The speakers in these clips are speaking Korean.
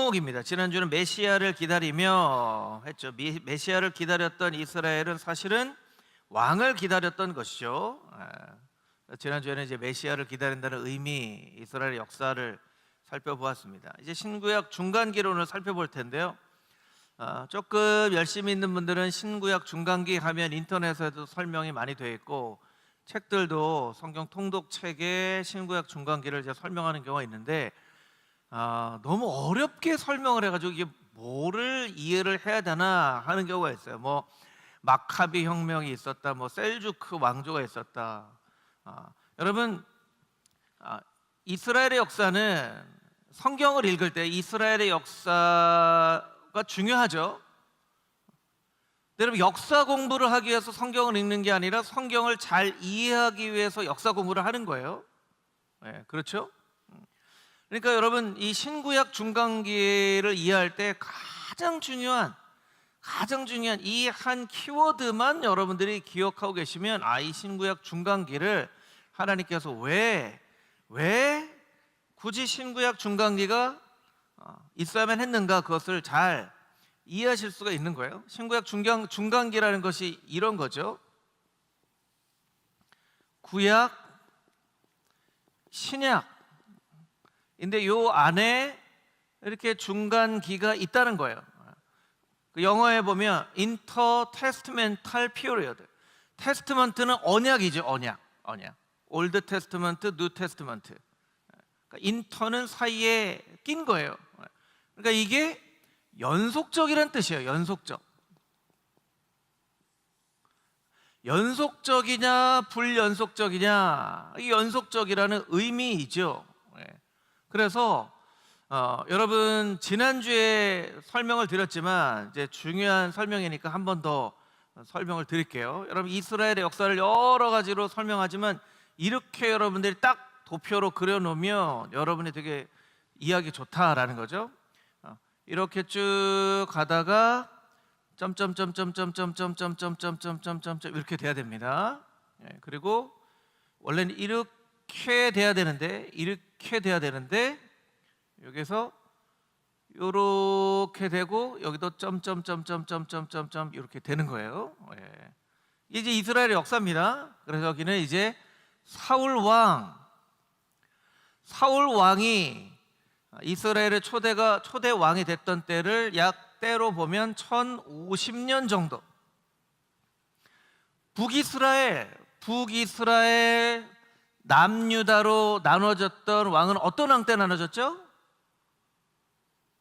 제목입니다. 지난주는 메시아를 기다리며 했죠. 메시아를 기다렸던 이스라엘은 사실은 왕을 기다렸던 것이죠. 지난주에는 이제 메시아를 기다린다는 의미, 이스라엘의 역사를 살펴보았습니다. 이제 신구약 중간기론을 살펴볼 텐데요. 조금 열심히 있는 분들은 신구약 중간기 하면 인터넷에도 설명이 많이 되어 있고, 책들도 성경 통독 책에 신구약 중간기를 이제 설명하는 경우가 있는데, 너무 어렵게 설명을 해가지고 이게 뭐를 이해를 해야 되나 하는 경우가 있어요. 뭐 마카비 혁명이 있었다, 뭐 셀주크 왕조가 있었다. 여러분, 이스라엘의 역사는 성경을 읽을 때 이스라엘의 역사가 중요하죠. 여러분, 역사 공부를 하기 위해서 성경을 읽는 게 아니라 성경을 잘 이해하기 위해서 역사 공부를 하는 거예요. 네, 그렇죠? 그러니까 여러분, 이 신구약 중간기를 이해할 때 가장 중요한 이 한 키워드만 여러분들이 기억하고 계시면, 이 신구약 중간기를 하나님께서 왜 굳이 신구약 중간기가 있어야만 했는가, 그것을 잘 이해하실 수가 있는 거예요. 신구약 중간기라는 것이 이런 거죠. 구약, 신약. 근데 요 안에 이렇게 중간기가 있다는 거예요. 그 영어에 보면 intertestamental period. 테스트먼트는 언약이죠, 언약. 올드 테스트먼트, 뉴 테스트먼트. 그러니까 인터는 사이에 낀 거예요. 그러니까 이게 연속적이란 뜻이에요. 연속적이냐 불연속적이냐, 이 연속적이라는 의미이죠. 그래서 여러분, 지난주에 설명을 드렸지만 이제 중요한 설명이니까 한 번 더 설명을 드릴게요. 여러분, 이스라엘의 역사를 여러 가지로 설명하지만 이렇게 여러분들이 딱 도표로 그려놓으면 여러분이 되게 이해하기 좋다라는 거죠. 이렇게 쭉 가다가 점점점점점점점점점점점점 이렇게 돼야 됩니다. 그리고 원래는 이렇게 돼야 되는데 여기서 이렇게 되고 여기도 점점점점점점점점 이렇게 되는 거예요. 이제 이스라엘의 역사입니다. 그래서 여기는 이제 사울 왕이 이스라엘의 초대 왕이 됐던 때를 약 때로 보면 1050년 정도. 북이스라엘 남유다로 나눠졌던 왕은 어떤 왕 때 나눠졌죠?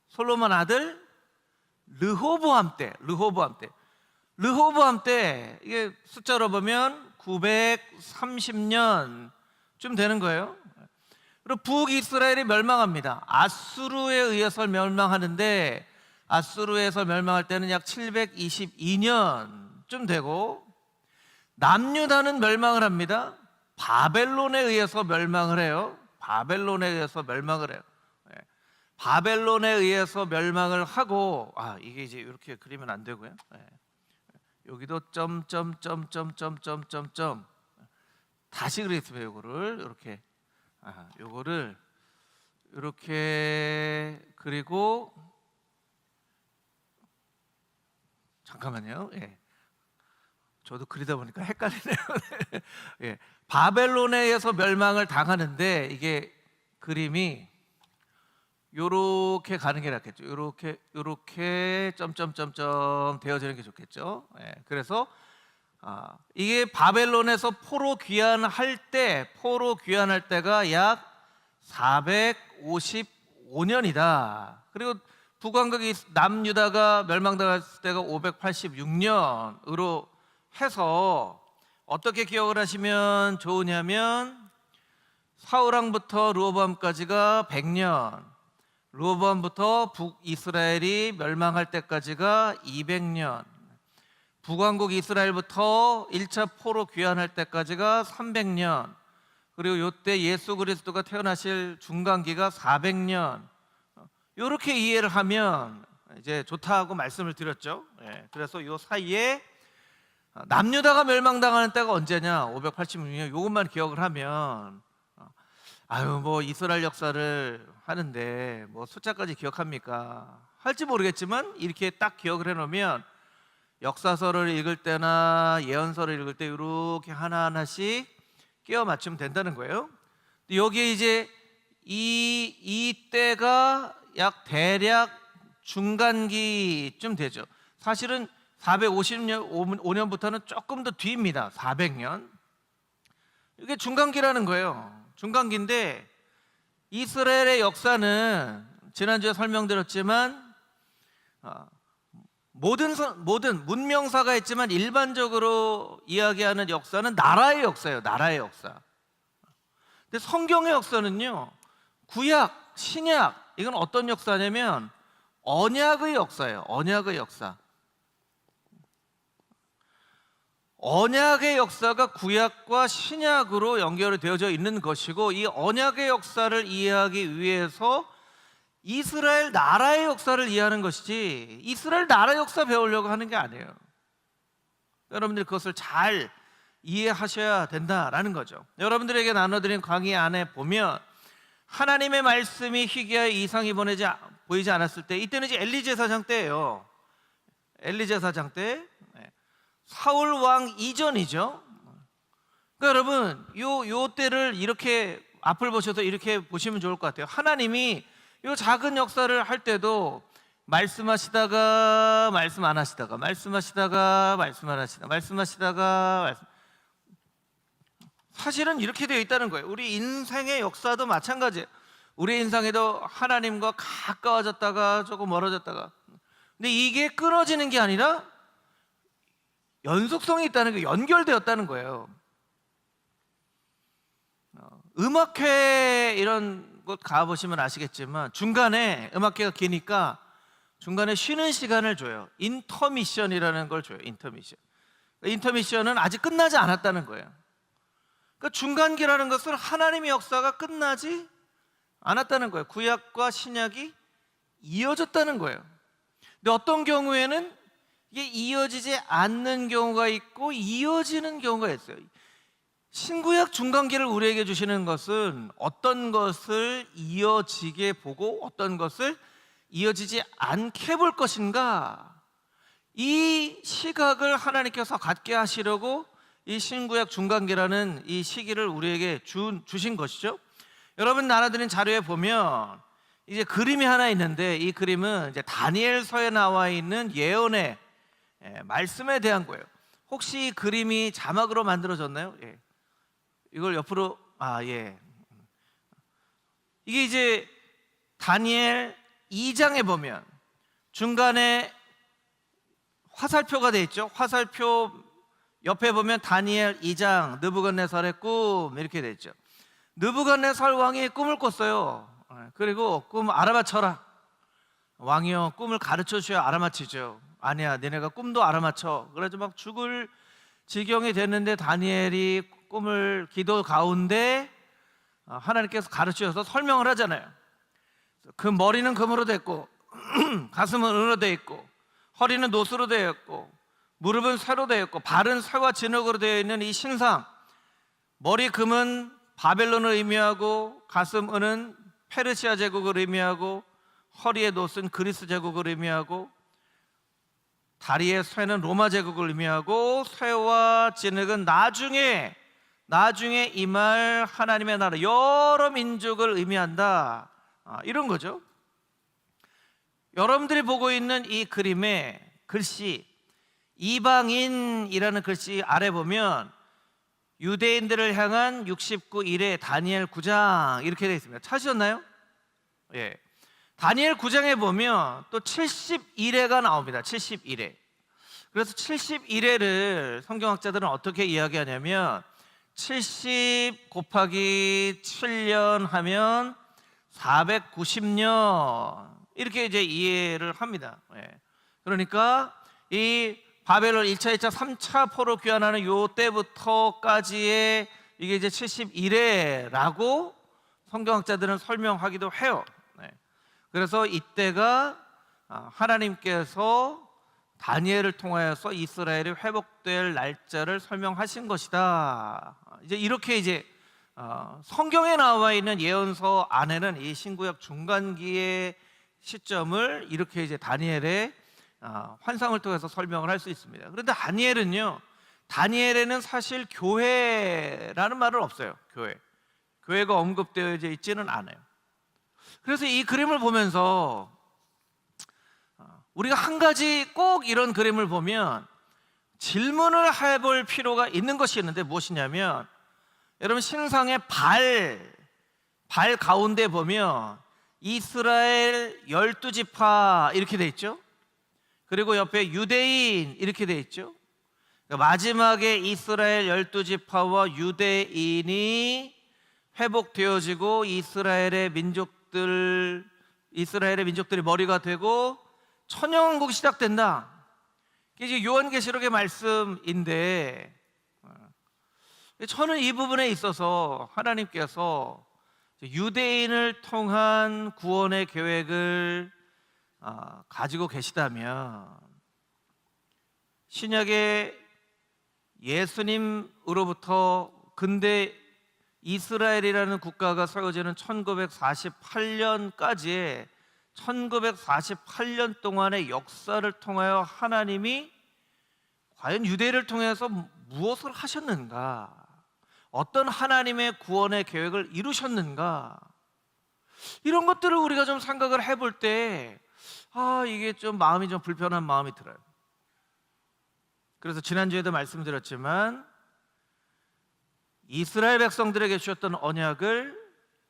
솔로몬 아들 르호보암 때. 이게 숫자로 보면 930년쯤 되는 거예요. 그리고 북이스라엘이 멸망합니다. 아수르에 의해서 멸망하는데, 아수르에서 멸망할 때는 약 722년쯤 되고, 남유다는 멸망을 합니다. 바벨론에 의해서 멸망을 해요. 바벨론에 의해서 멸망을 하고, 이게 이제 이렇게 그리면 안 되고요. 여기도 점점점점점점점 다시 그리겠습니다. 요거를 이렇게, 요거를 이렇게 그리고, 잠깐만요. 저도 그리다 보니까 헷갈리네요. 바벨론에 의해서 멸망을 당하는데, 이게 그림이 요렇게 가는 게 낫겠죠. 요렇게 점점점점 되어지는 게 좋겠죠. 그래서 이게 바벨론에서 포로 귀환할 때가 약 455년이다. 그리고 북왕국이 남유다가 멸망당했을 때가 586년으로 해서 어떻게 기억을 하시면 좋으냐면, 사울왕부터 르호보암까지가 100년, 르호보암부터 북이스라엘이 멸망할 때까지가 200년, 북왕국 이스라엘부터 1차 포로 귀환할 때까지가 300년, 그리고 이때 예수 그리스도가 태어나실 중간기가 400년. 이렇게 이해를 하면 이제 좋다고 말씀을 드렸죠. 그래서 이 사이에 남유다가 멸망당하는 때가 언제냐, 586년. 이것만 기억을 하면 아유 뭐 이스라엘 역사를 하는데 뭐 숫자까지 기억합니까? 할지 모르겠지만 이렇게 딱 기억을 해놓으면 역사서를 읽을 때나 예언서를 읽을 때 이렇게 하나하나씩 끼워 맞추면 된다는 거예요. 여기에 이제 이 때가 약 대략 중간기쯤 되죠. 사실은 450년부터는 조금 더 뒤입니다. 400년. 이게 중간기라는 거예요. 중간기인데 이스라엘의 역사는 지난주에 설명드렸지만 모든 문명사가 있지만 일반적으로 이야기하는 역사는 나라의 역사예요. 나라의 역사. 근데 성경의 역사는요, 구약, 신약, 이건 어떤 역사냐면 언약의 역사예요. 언약의 역사. 언약의 역사가 구약과 신약으로 연결이 되어져 있는 것이고, 이 언약의 역사를 이해하기 위해서 이스라엘 나라의 역사를 이해하는 것이지 이스라엘 나라 역사 배우려고 하는 게 아니에요. 여러분들이 그것을 잘 이해하셔야 된다라는 거죠. 여러분들에게 나눠드린 강의 안에 보면 하나님의 말씀이 희귀하여 이상이 보이지 않았을 때, 이때는 이제 엘리 제사장 때예요. 엘리 제사장 때, 사울 왕 이전이죠. 그러니까 여러분 요 때를 이렇게 앞을 보셔서 이렇게 보시면 좋을 것 같아요. 하나님이 요 작은 역사를 할 때도 말씀하시다가 말씀 안 하시다가 말씀하시다가 말씀 안 하시다가 말씀하시다가 사실은 이렇게 되어 있다는 거예요. 우리 인생의 역사도 마찬가지예요. 우리 인생에도 하나님과 가까워졌다가 조금 멀어졌다가, 근데 이게 끊어지는 게 아니라 연속성이 있다는 게, 연결되었다는 거예요. 음악회 이런 곳 가보시면 아시겠지만 중간에, 음악회가 기니까 중간에 쉬는 시간을 줘요. 인터미션이라는 걸 줘요. 인터미션은 아직 끝나지 않았다는 거예요. 그러니까 중간기라는 것은 하나님의 역사가 끝나지 않았다는 거예요. 구약과 신약이 이어졌다는 거예요. 근데 어떤 경우에는 이게 이어지지 않는 경우가 있고 이어지는 경우가 있어요. 신구약 중간기를 우리에게 주시는 것은 어떤 것을 이어지게 보고 어떤 것을 이어지지 않게 볼 것인가, 이 시각을 하나님께서 갖게 하시려고 이 신구약 중간기라는 이 시기를 우리에게 주신 것이죠. 여러분 나눠드린 자료에 보면 이제 그림이 하나 있는데, 이 그림은 이제 다니엘서에 나와 있는 예언의 말씀에 대한 거예요. 혹시 이 그림이 자막으로 만들어졌나요? 예. 이걸 옆으로, 예. 이게 이제 다니엘 2장에 보면 중간에 화살표가 되어 있죠. 화살표 옆에 보면 다니엘 2장 느부갓네살의 꿈 이렇게 되어 있죠. 느부갓네살 왕이 꿈을 꿨어요. 그리고 꿈 알아맞혀라. 왕이요, 꿈을 가르쳐 주셔야 알아맞히죠. 아니야, 니네가 꿈도 알아맞혀. 그래서 막 죽을 지경이 됐는데 다니엘이 꿈을 기도 가운데 하나님께서 가르치셔서 설명을 하잖아요. 그 머리는 금으로 됐고 가슴은 은으로 되어 있고 허리는 노수로 되어 있고 무릎은 쇠로 되어 있고 발은 쇠와 진흙으로 되어 있는 이 신상, 머리 금은 바벨론을 의미하고 가슴 은은 페르시아 제국을 의미하고 허리의 노스는 그리스 제국을 의미하고 다리의 쇠는 로마 제국을 의미하고 쇠와 진흙은 나중에 임할 하나님의 나라, 여러 민족을 의미한다, 이런 거죠. 여러분들이 보고 있는 이 그림의 글씨, 이방인이라는 글씨 아래 보면 유대인들을 향한 69일의 다니엘 9장 이렇게 되어 있습니다. 찾으셨나요? 예. 다니엘 9장에 보면 또 71회가 나옵니다. 71회. 그래서 71회를 성경학자들은 어떻게 이야기하냐면 70 곱하기 7년 하면 490년 이렇게 이제 이해를 합니다. 예. 그러니까 이 바벨론 1차, 2차, 3차 포로 귀환하는 요 때부터까지의 이게 이제 71회라고 성경학자들은 설명하기도 해요. 네. 그래서 이때가 하나님께서 다니엘을 통하여서 이스라엘이 회복될 날짜를 설명하신 것이다. 이제 이렇게 이제 성경에 나와 있는 예언서 안에는 이 신구약 중간기의 시점을 이렇게 이제 다니엘의 환상을 통해서 설명을 할 수 있습니다. 그런데 다니엘에는 사실 교회라는 말은 없어요. 교회가 언급되어 있지는 않아요. 그래서 이 그림을 보면서 우리가 한 가지 꼭 이런 그림을 보면 질문을 해볼 필요가 있는 것이 있는데, 무엇이냐면, 여러분 신상의 발 가운데 보면 이스라엘 12지파 이렇게 돼 있죠. 그리고 옆에 유대인 이렇게 돼 있죠. 마지막에 이스라엘 12지파와 유대인이 회복되어지고 이스라엘의 민족들이 머리가 되고 천년왕국이 시작된다. 이게 요한계시록의 말씀인데, 저는 이 부분에 있어서 하나님께서 유대인을 통한 구원의 계획을 가지고 계시다면, 신약의 예수님으로부터 근대 이스라엘이라는 국가가 세워지는 1948년까지의 1948년 동안의 역사를 통하여 하나님이 과연 유대인을 통해서 무엇을 하셨는가, 어떤 하나님의 구원의 계획을 이루셨는가, 이런 것들을 우리가 좀 생각을 해볼 때 이게 좀 마음이 좀 불편한 마음이 들어요. 그래서 지난주에도 말씀드렸지만, 이스라엘 백성들에게 주셨던 언약을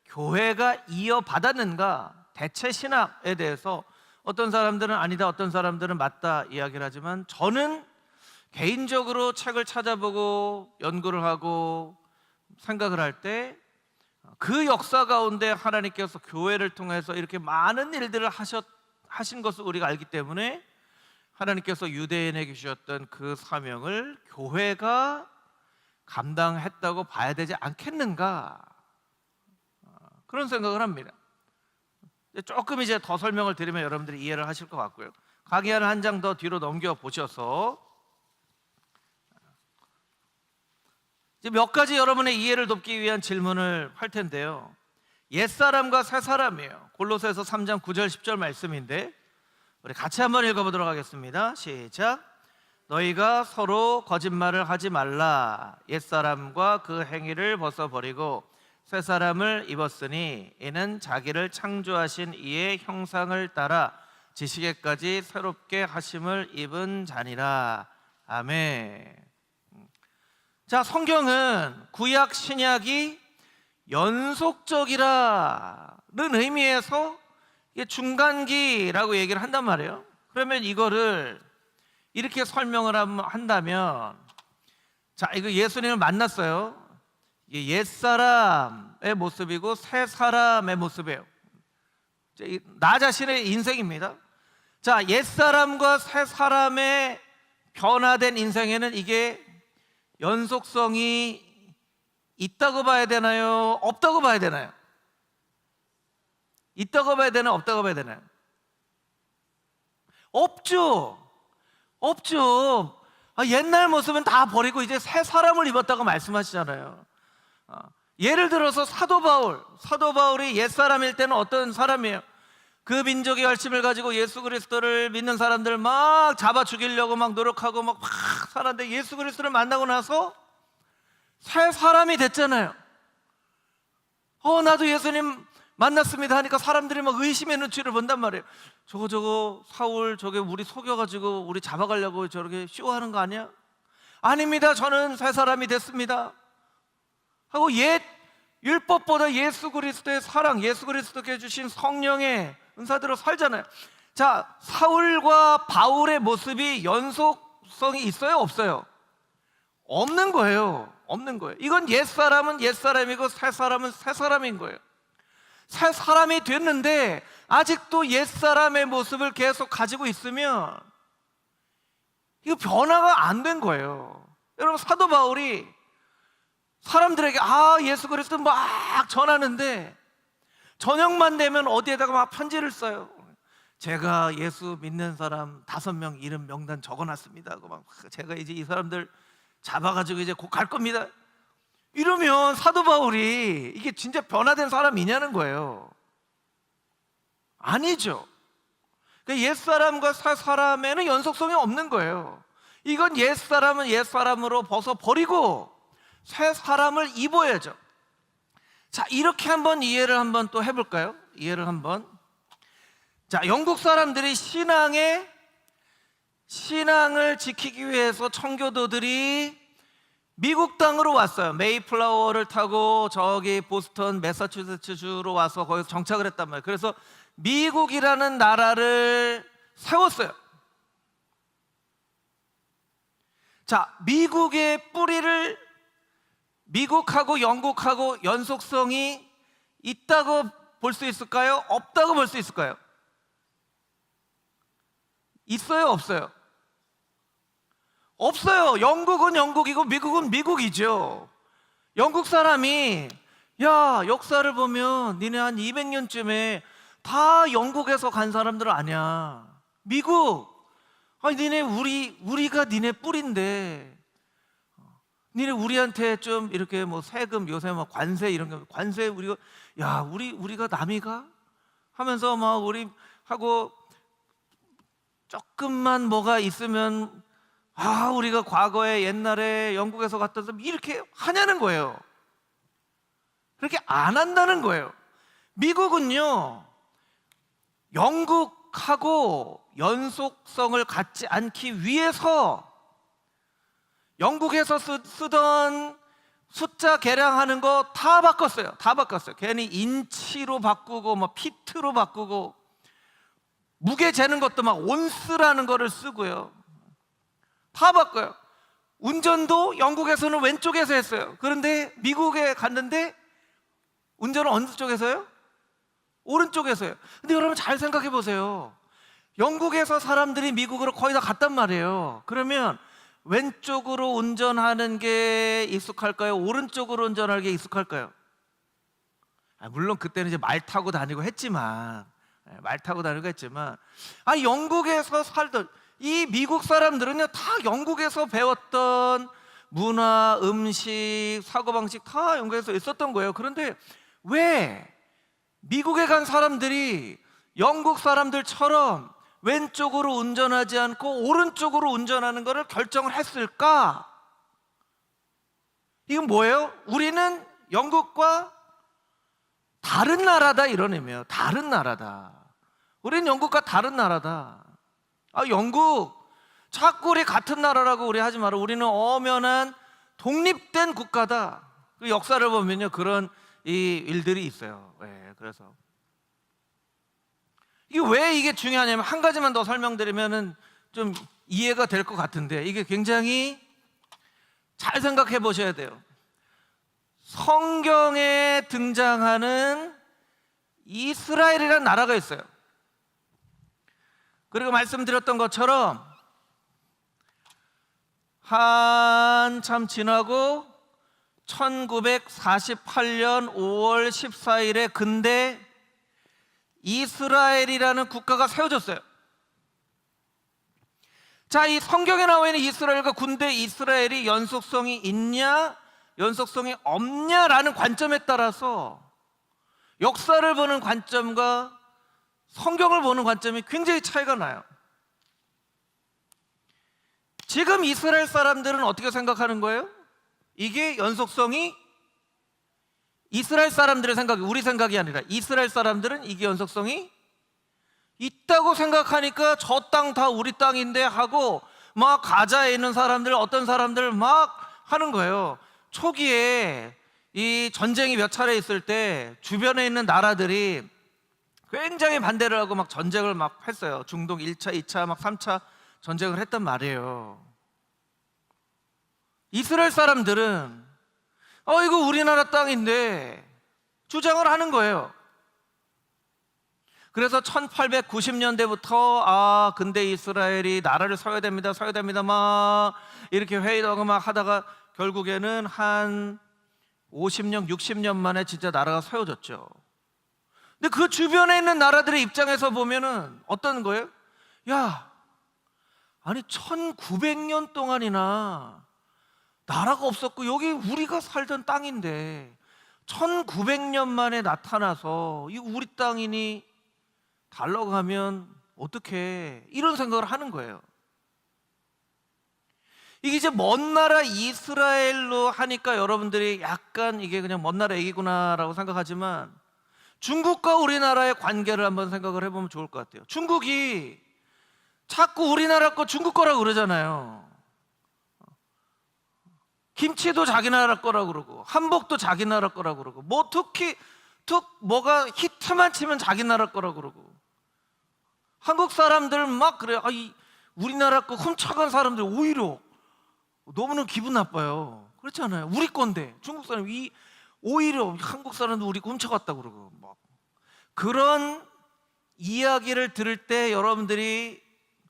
교회가 이어받았는가, 대체 신학에 대해서 어떤 사람들은 아니다, 어떤 사람들은 맞다 이야기를 하지만, 저는 개인적으로 책을 찾아보고 연구를 하고 생각을 할 때, 그 역사 가운데 하나님께서 교회를 통해서 이렇게 많은 일들을 하신 것을 우리가 알기 때문에, 하나님께서 유대인에게 주셨던 그 사명을 교회가 감당했다고 봐야 되지 않겠는가, 그런 생각을 합니다. 조금 이제 더 설명을 드리면 여러분들이 이해를 하실 것 같고요. 강의를 한 장 더 뒤로 넘겨 보셔서 이제 몇 가지 여러분의 이해를 돕기 위한 질문을 할 텐데요. 옛사람과 새사람이에요. 골로새서 3장 9절 10절 말씀인데, 우리 같이 한번 읽어보도록 하겠습니다. 시작. 너희가 서로 거짓말을 하지 말라. 옛사람과 그 행위를 벗어버리고 새사람을 입었으니 이는 자기를 창조하신 이의 형상을 따라 지식에까지 새롭게 하심을 입은 자니라. 아멘. 자, 성경은 구약 신약이 연속적이라는 의미에서 중간기라고 얘기를 한단 말이에요. 그러면 이거를 이렇게 설명을 한다면, 자, 이거 예수님을 만났어요. 옛사람의 모습이고 새사람의 모습이에요. 나 자신의 인생입니다. 자, 옛사람과 새사람의 변화된 인생에는 이게 연속성이 있다고 봐야 되나요? 없다고 봐야 되나요? 있다고 봐야 되나요? 없다고 봐야 되나요? 없죠. 옛날 모습은 다 버리고 이제 새 사람을 입었다고 말씀하시잖아요. 예를 들어서 사도 바울이 옛사람일 때는 어떤 사람이에요? 그 민족의 열심을 가지고 예수 그리스도를 믿는 사람들 막 잡아 죽이려고 막 노력하고 막 살았는데, 예수 그리스도를 만나고 나서 새 사람이 됐잖아요. 나도 예수님 만났습니다 하니까 사람들이 막 의심의 눈치를 본단 말이에요. 저거 사울 저게 우리 속여가지고 우리 잡아가려고 저렇게 쇼하는 거 아니야? 아닙니다, 저는 새 사람이 됐습니다 하고 옛 율법보다 예수 그리스도의 사랑, 예수 그리스도께 주신 성령의 은사대로 살잖아요. 자, 사울과 바울의 모습이 연속성이 있어요, 없어요? 없는 거예요. 이건 옛사람은 옛사람이고 새사람은 새사람인 거예요. 새 사람이 됐는데 아직도 옛사람의 모습을 계속 가지고 있으면 이거 변화가 안 된 거예요. 여러분, 사도 바울이 사람들에게 예수 그리스도 막 전하는데, 저녁만 되면 어디에다가 막 편지를 써요. 제가 예수 믿는 사람 5명 이름 명단 적어놨습니다 하고 막, 제가 이제 이 사람들 잡아가지고 이제 곧 갈 겁니다. 이러면 사도 바울이 이게 진짜 변화된 사람이냐는 거예요. 아니죠. 옛사람과 새 사람에는 연속성이 없는 거예요. 이건 옛사람은 옛사람으로 벗어버리고 새 사람을 입어야죠. 자, 이렇게 한번 이해를 한번 또 해볼까요? 이해를 한번. 자, 영국 사람들이 신앙을 지키기 위해서 청교도들이 미국 땅으로 왔어요. 메이플라워를 타고 저기 보스턴, 매사추세츠주로 와서 거기서 정착을 했단 말이에요. 그래서 미국이라는 나라를 세웠어요. 자, 미국의 뿌리를 미국하고 영국하고 연속성이 있다고 볼 수 있을까요? 없다고 볼 수 있을까요? 있어요? 없어요? 없어요. 영국은 영국이고 미국은 미국이죠. 영국 사람이 야, 역사를 보면 니네 한 200년쯤에 다 영국에서 간 사람들 아니야. 미국. 아니 니네 우리가 니네 뿌리인데 니네 우리한테 좀 이렇게 뭐 세금 요새 막 관세 이런 거 관세 우리가 야 우리가 남이가 하면서 막 우리 하고 조금만 뭐가 있으면 우리가 과거에 옛날에 영국에서 갔던 사람 이렇게 하냐는 거예요. 그렇게 안 한다는 거예요. 미국은요 영국하고 연속성을 갖지 않기 위해서 영국에서 쓰던 숫자 계량하는 거 다 바꿨어요. 다 바꿨어요. 괜히 인치로 바꾸고 뭐 피트로 바꾸고 무게 재는 것도 막 온스라는 거를 쓰고요. 다 바꿔요. 운전도 영국에서는 왼쪽에서 했어요. 그런데 미국에 갔는데 운전은 어느 쪽에서요? 오른쪽에서요. 근데 여러분 잘 생각해 보세요. 영국에서 사람들이 미국으로 거의 다 갔단 말이에요. 그러면 왼쪽으로 운전하는 게 익숙할까요? 오른쪽으로 운전하는 게 익숙할까요? 물론 그때는 이제 말 타고 다니고 했지만 영국에서 살던 이 미국 사람들은요 다 영국에서 배웠던 문화, 음식, 사고방식 다 영국에서 있었던 거예요. 그런데 왜 미국에 간 사람들이 영국 사람들처럼 왼쪽으로 운전하지 않고 오른쪽으로 운전하는 것을 결정을 했을까? 이건 뭐예요? 우리는 영국과 다른 나라다 이런 의미예요. 다른 나라다. 우리는 영국과 다른 나라다. 영국 자꾸 우리 같은 나라라고 우리 하지 마라. 우리는 엄연한 독립된 국가다. 그 역사를 보면요 그런 이 일들이 있어요. 그래서 이게 왜 이게 중요하냐면 한 가지만 더 설명드리면은 좀 이해가 될 것 같은데 이게 굉장히 잘 생각해 보셔야 돼요. 성경에 등장하는 이스라엘이라는 나라가 있어요. 그리고 말씀드렸던 것처럼 한참 지나고 1948년 5월 14일에 근대 이스라엘이라는 국가가 세워졌어요. 자, 이 성경에 나와 있는 이스라엘과 군대 이스라엘이 연속성이 있냐 연속성이 없냐라는 관점에 따라서 역사를 보는 관점과 성경을 보는 관점이 굉장히 차이가 나요. 지금 이스라엘 사람들은 어떻게 생각하는 거예요? 이게 연속성이 이스라엘 사람들의 생각이 우리 생각이 아니라 이스라엘 사람들은 이게 연속성이 있다고 생각하니까 저 땅 다 우리 땅인데 하고 막 가자에 있는 사람들 어떤 사람들 막 하는 거예요. 초기에 이 전쟁이 몇 차례 있을 때 주변에 있는 나라들이 굉장히 반대를 하고 막 전쟁을 막 했어요. 중동 1차, 2차, 막 3차 전쟁을 했단 말이에요. 이스라엘 사람들은 이거 우리나라 땅인데 주장을 하는 거예요. 그래서 1890년대부터 근데 이스라엘이 나라를 세워야 됩니다 막 이렇게 회의도 하고 막 하다가 결국에는 한 50년, 60년 만에 진짜 나라가 세워졌죠. 근데 그 주변에 있는 나라들의 입장에서 보면은 어떤 거예요? 아니 1900년 동안이나 나라가 없었고 여기 우리가 살던 땅인데 1900년 만에 나타나서 이 우리 땅이니 달러가면 어떡해, 이런 생각을 하는 거예요. 이게 이제 먼 나라 이스라엘로 하니까 여러분들이 약간 이게 그냥 먼 나라 얘기구나라고 생각하지만 중국과 우리나라의 관계를 한번 생각을 해보면 좋을 것 같아요. 중국이 자꾸 우리나라 거 중국 거라고 그러잖아요. 김치도 자기 나라 거라고 그러고 한복도 자기 나라 거라고 그러고 뭐 특히 뭐가 히트만 치면 자기 나라 거라고 그러고 한국 사람들 막 그래요. 우리나라 거 훔쳐간 사람들 오히려 너무너무 기분 나빠요. 그렇지 않아요? 우리 건데 중국 사람이 오히려 한국 사람도 우리 거 훔쳐갔다 그러고 막. 그런 이야기를 들을 때 여러분들이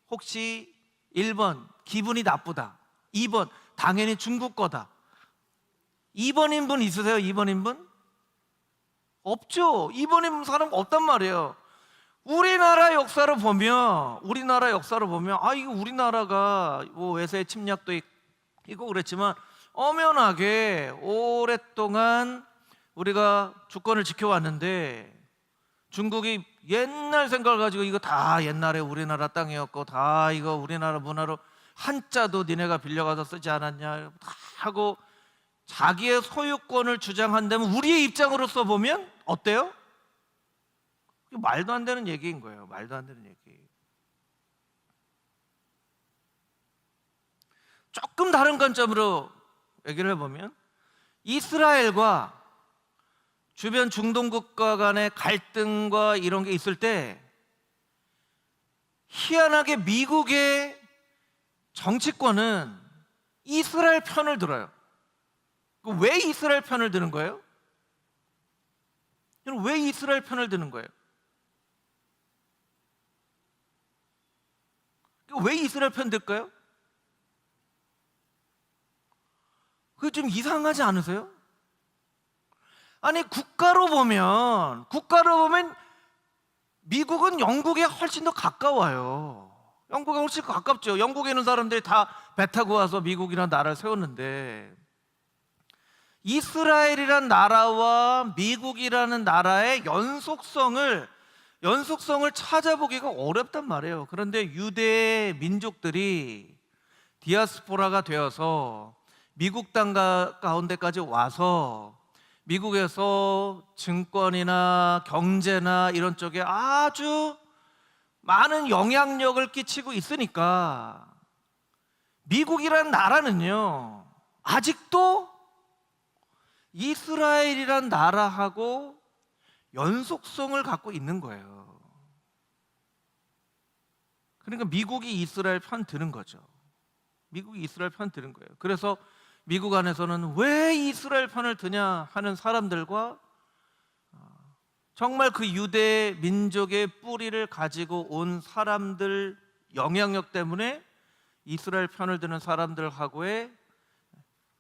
혹시 1번 기분이 나쁘다, 2번 당연히 중국 거다, 2번인 분 있으세요? 2번인 분? 없죠. 2번인 분 사람 없단 말이에요. 우리나라 역사를 보면 이거 우리나라가 뭐 외세의 침략도 있고 그랬지만 엄연하게 오랫동안 우리가 주권을 지켜왔는데 중국이 옛날 생각을 가지고 이거 다 옛날에 우리나라 땅이었고 다 이거 우리나라 문화로 한자도 니네가 빌려가서 쓰지 않았냐 다 하고 자기의 소유권을 주장한다면 우리의 입장으로서 보면 어때요? 말도 안 되는 얘기인 거예요. 말도 안 되는 얘기. 조금 다른 관점으로 얘기를 해보면 이스라엘과 주변 중동 국가 간의 갈등과 이런 게 있을 때 희한하게 미국의 정치권은 이스라엘 편을 들어요. 왜 이스라엘 편을 드는 거예요? 왜 이스라엘 편을 드는 거예요? 왜 이스라엘 편 들까요? 그게 좀 이상하지 않으세요? 아니 국가로 보면 미국은 영국에 훨씬 더 가까워요. 영국에 훨씬 가깝죠. 영국에 있는 사람들이 다 배 타고 와서 미국이라는 나라를 세웠는데 이스라엘이란 나라와 미국이라는 나라의 연속성을 찾아보기가 어렵단 말이에요. 그런데 유대 민족들이 디아스포라가 되어서 미국 땅 가운데까지 와서 미국에서 증권이나 경제나 이런 쪽에 아주 많은 영향력을 끼치고 있으니까 미국이란 나라는요 아직도 이스라엘이란 나라하고 연속성을 갖고 있는 거예요. 그러니까 미국이 이스라엘 편 드는 거죠. 미국이 이스라엘 편 드는 거예요. 그래서 미국 안에서는 왜 이스라엘 편을 드냐 하는 사람들과 정말 그 유대 민족의 뿌리를 가지고 온 사람들 영향력 때문에 이스라엘 편을 드는 사람들하고의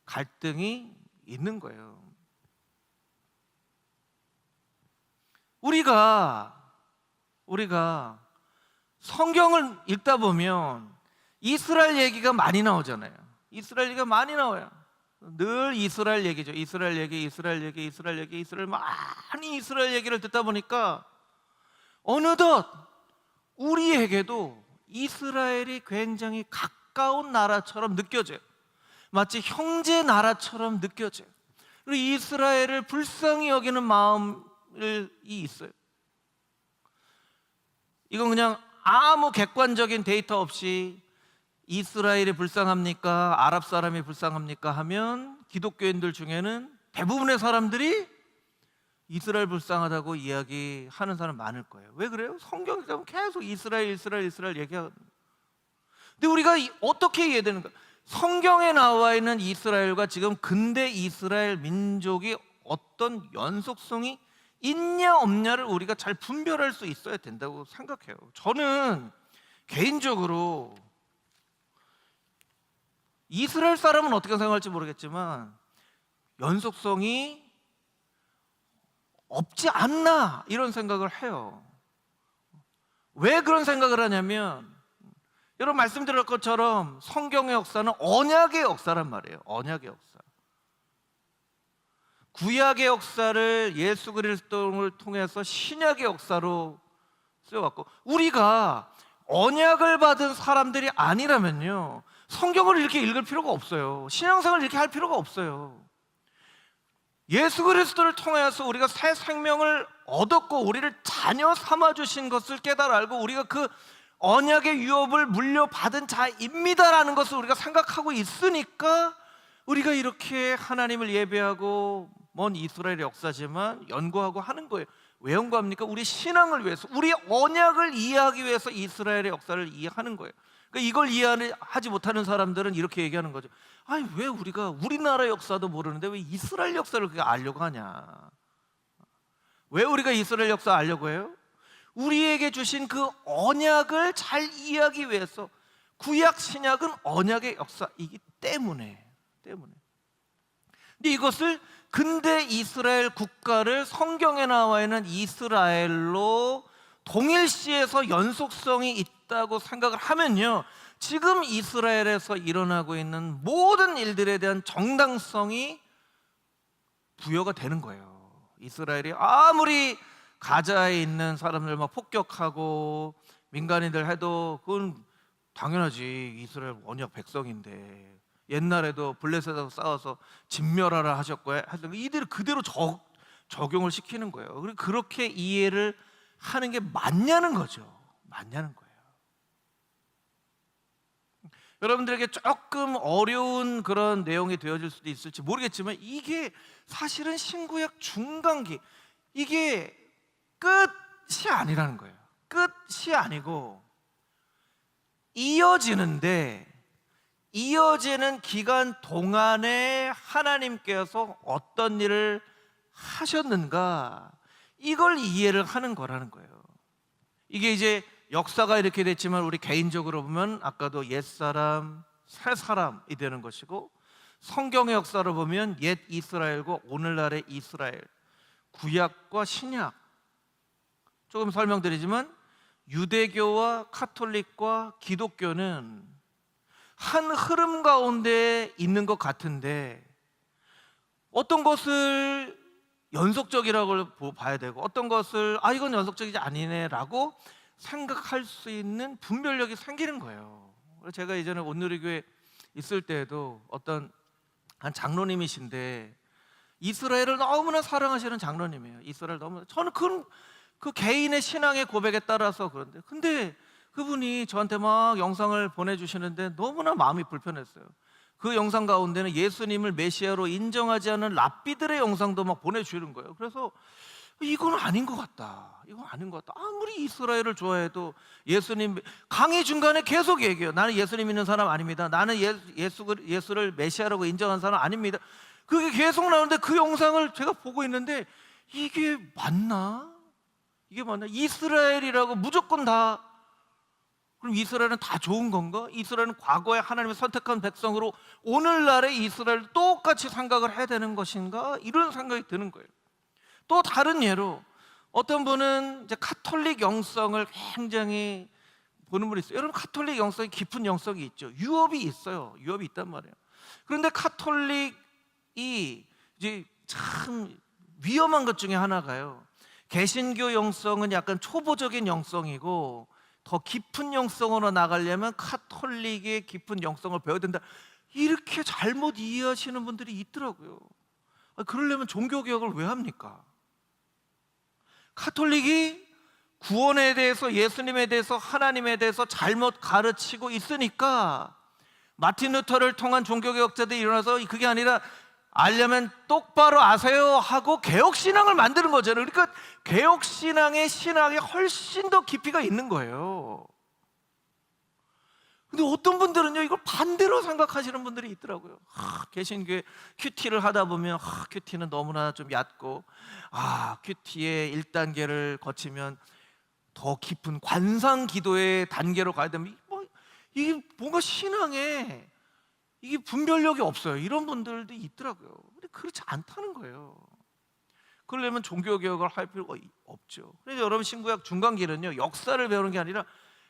갈등이 있는 거예요. 우리가 성경을 읽다 보면 이스라엘 얘기가 많이 나오잖아요. 이스라엘 얘기가 많이 나와요. 늘 이스라엘 얘기죠. 이스라엘 얘기 많이 이스라엘 얘기를 듣다 보니까 어느덧 우리에게도 이스라엘이 굉장히 가까운 나라처럼 느껴져요. 마치 형제 나라처럼 느껴져요. 그리고 이스라엘을 불쌍히 여기는 마음이 있어요. 이건 그냥 아무 객관적인 데이터 없이 이스라엘이 불쌍합니까? 아랍 사람이 불쌍합니까? 하면 기독교인들 중에는 대부분의 사람들이 이스라엘 불쌍하다고 이야기하는 사람 많을 거예요. 왜 그래요? 성경에 보면 계속 이스라엘 얘기하거든요. 근데 우리가 어떻게 이해되는가? 성경에 나와 있는 이스라엘과 지금 근대 이스라엘 민족이 어떤 연속성이 있냐 없냐를 우리가 잘 분별할 수 있어야 된다고 생각해요. 저는 개인적으로 이스라엘 사람은 어떻게 생각할지 모르겠지만 연속성이 없지 않나 이런 생각을 해요. 왜 그런 생각을 하냐면 여러분 말씀드린 것처럼 성경의 역사는 언약의 역사란 말이에요. 언약의 역사. 구약의 역사를 예수 그리스도를 통해서 신약의 역사로 쓰여왔고, 우리가 언약을 받은 사람들이 아니라면요 성경을 이렇게 읽을 필요가 없어요. 신앙생활을 이렇게 할 필요가 없어요. 예수 그리스도를 통해서 우리가 새 생명을 얻었고 우리를 자녀 삼아주신 것을 깨달아 알고 우리가 그 언약의 유업을 물려받은 자입니다라는 것을 우리가 생각하고 있으니까 우리가 이렇게 하나님을 예배하고 먼 이스라엘의 역사지만 연구하고 하는 거예요. 왜 연구합니까? 우리 신앙을 위해서, 우리 언약을 이해하기 위해서 이스라엘의 역사를 이해하는 거예요. 그러니까 이걸 이해하지 못하는 사람들은 이렇게 얘기하는 거죠. 아니 왜 우리가 우리나라 역사도 모르는데 왜 이스라엘 역사를 그렇게 알려고 하냐? 왜 우리가 이스라엘 역사 알려고 해요? 우리에게 주신 그 언약을 잘 이해하기 위해서. 구약 신약은 언약의 역사이기 때문에. 근데 이것을 근대 이스라엘 국가를 성경에 나와 있는 이스라엘로 동일시해서 연속성이 있다고 생각을 하면요 지금 이스라엘에서 일어나고 있는 모든 일들에 대한 정당성이 부여가 되는 거예요. 이스라엘이 아무리 가자에 있는 사람들 막 폭격하고 민간인들 해도 그건 당연하지. 이스라엘 언약 백성인데 옛날에도 블레셋하고 싸워서 진멸하라 하셨고 이들을 그대로 적용을 시키는 거예요. 그렇게 이해를 하는 게 맞냐는 거죠. 맞냐는 거예요. 여러분들에게 조금 어려운 그런 내용이 되어질 수도 있을지 모르겠지만 이게 사실은 신구약 중간기, 이게 끝이 아니라는 거예요. 끝이 아니고 이어지는 기간 동안에 하나님께서 어떤 일을 하셨는가, 이걸 이해를 하는 거라는 거예요. 이게 이제 역사가 이렇게 됐지만 우리 개인적으로 보면 아까도 옛사람, 새사람이 되는 것이고, 성경의 역사를 보면 옛 이스라엘과 오늘날의 이스라엘, 구약과 신약. 조금 설명드리지만 유대교와 카톨릭과 기독교는 한 흐름 가운데 있는 것 같은데 어떤 것을 연속적이라고 봐야 되고 어떤 것을 이건 연속적이지 아니네라고 생각할 수 있는 분별력이 생기는 거예요. 제가 예전에 온누리교회 있을 때에도 어떤 한 장로님이신데 이스라엘을 너무나 사랑하시는 장로님이에요. 이스라엘 너무, 저는 그 개인의 신앙의 고백에 따라서 그런데, 근데 그분이 저한테 막 영상을 보내주시는데 너무나 마음이 불편했어요. 그 영상 가운데는 예수님을 메시아로 인정하지 않은 랍비들의 영상도 막 보내주는 거예요. 그래서 이건 아닌 것 같다. 이건 아닌 것 같다. 아무리 이스라엘을 좋아해도 예수님, 강의 중간에 계속 얘기해요. 나는 예수님 믿는 사람 아닙니다. 나는 예수를 메시아라고 인정한 사람 아닙니다. 그게 계속 나오는데 그 영상을 제가 보고 있는데 이게 맞나? 이스라엘이라고 무조건 다, 그럼 이스라엘은 다 좋은 건가? 이스라엘은 과거에 하나님의 선택한 백성으로 오늘날의 이스라엘 똑같이 생각을 해야 되는 것인가? 이런 생각이 드는 거예요. 또 다른 예로 어떤 분은 이제 카톨릭 영성을 굉장히 보는 분이 있어요. 여러분, 카톨릭 영성이 깊은 영성이 있죠. 유업이 있어요. 유업이 있단 말이에요. 그런데 카톨릭이 이제 참 위험한 것 중에 하나가요, 개신교 영성은 약간 초보적인 영성이고 더 깊은 영성으로 나가려면 카톨릭의 깊은 영성을 배워야 된다, 이렇게 잘못 이해하시는 분들이 있더라고요. 그러려면 종교개혁을 왜 합니까? 카톨릭이 구원에 대해서, 예수님에 대해서, 하나님에 대해서 잘못 가르치고 있으니까 마틴 루터를 통한 종교개혁자들이 일어나서 그게 아니라 알려면 똑바로 아세요 하고 개혁신앙을 만드는 거잖아요. 그러니까 개혁신앙의 신앙이 훨씬 더 깊이가 있는 거예요. 근데 어떤 분들은요 이걸 반대로 생각하시는 분들이 있더라고요. 개신교회 큐티를 하다 보면 큐티는 너무나 좀 얕고, 큐티의 1단계를 거치면 더 깊은 관상 기도의 단계로 가야 되면 이게 뭔가 신앙에 이게 분별력이 없어요. 이런 분들도 있더라고요. 근데 그렇지 않다는 거예요. 그러려면 종교개혁을 할 필요가 없죠. 그래서 여러분, 신구약 중간기는요 역사를 배우는 게 아니라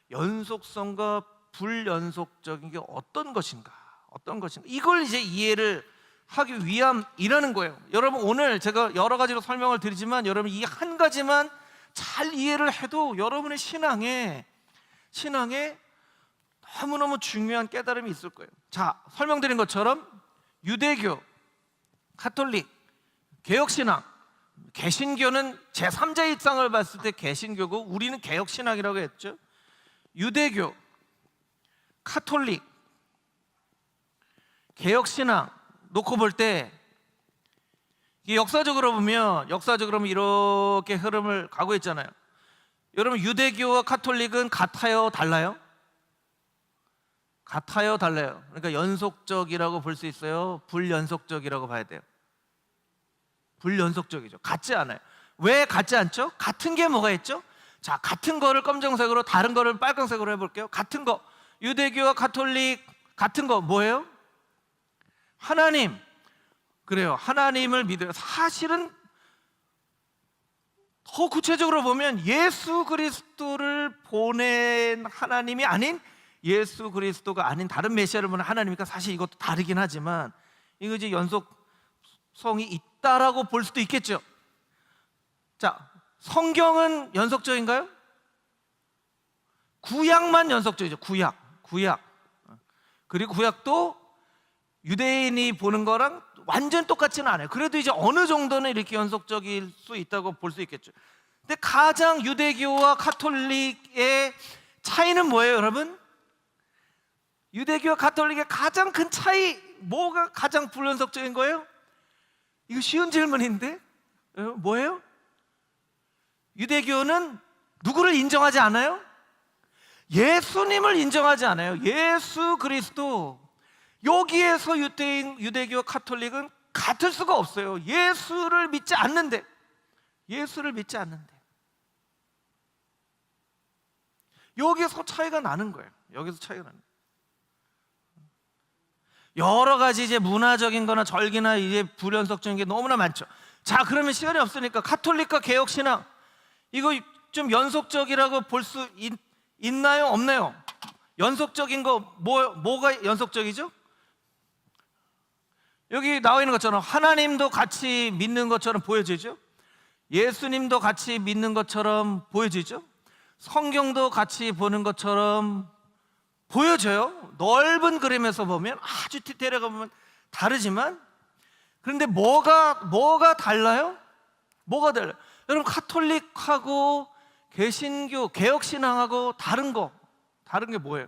연속성과 불연속적인 게 어떤 것인가? 이걸 이제 이해를 하기 위함이라는 거예요. 여러분, 오늘 제가 여러 가지로 설명을 드리지만 여러분 이 한 가지만 잘 이해를 해도 여러분의 신앙에 너무너무 중요한 깨달음이 있을 거예요. 자, 설명드린 것처럼 유대교, 가톨릭, 개혁신앙, 개신교는 제3자 입장을 봤을 때 개신교고 우리는 개혁신앙이라고 했죠. 유대교, 가톨릭, 개혁신앙 놓고 볼 때 역사적으로 보면 이렇게 흐름을 가고 있잖아요. 여러분, 유대교와 가톨릭은 같아요, 달라요? 같아요, 달라요? 그러니까 연속적이라고 볼 수 있어요, 불연속적이라고 봐야 돼요? 불연속적이죠. 같지 않아요. 왜 같지 않죠? 같은 게 뭐가 있죠? 자, 같은 거를 검정색으로, 다른 거를 빨간색으로 해볼게요. 같은 거, 유대교와 가톨릭 같은 거 뭐예요? 하나님. 그래요, 하나님을 믿어요. 사실은 더 구체적으로 보면 예수 그리스도를 보낸 하나님이 아닌, 예수 그리스도가 아닌 다른 메시아를 보낸 하나님이니까 사실 이것도 다르긴 하지만 이거 이제 연속성이 있다라고 볼 수도 있겠죠. 자, 성경은 연속적인가요? 구약만 연속적이죠. 구약. 그리고 구약도 유대인이 보는 거랑 완전 똑같지는 않아요. 그래도 이제 어느 정도는 이렇게 연속적일 수 있다고 볼 수 있겠죠. 근데 가장 유대교와 가톨릭의 차이는 뭐예요, 여러분? 유대교와 가톨릭의 가장 큰 차이, 뭐가 가장 불연속적인 거예요? 이거 쉬운 질문인데 뭐예요? 유대교는 누구를 인정하지 않아요? 예수님을 인정하지 않아요. 예수 그리스도. 여기에서 유대교와 가톨릭은 같을 수가 없어요. 예수를 믿지 않는데. 여기서 차이가 나는 거예요. 여러 가지 이제 문화적인 거나 절기나 이제 불연속적인 게 너무나 많죠. 자, 그러면 시간이 없으니까 가톨릭과 개혁신앙, 이거 좀 연속적이라고 볼 수 있나요? 없나요? 연속적인 거 뭐가 연속적이죠? 여기 나와 있는 것처럼 하나님도 같이 믿는 것처럼 보여지죠. 예수님도 같이 믿는 것처럼 보여지죠. 성경도 같이 보는 것처럼 보여져요. 넓은 그림에서 보면, 아주 디테일하게 보면 다르지만, 그런데 뭐가 달라요? 여러분, 가톨릭하고 개신교, 개혁신앙하고 다른 게 뭐예요?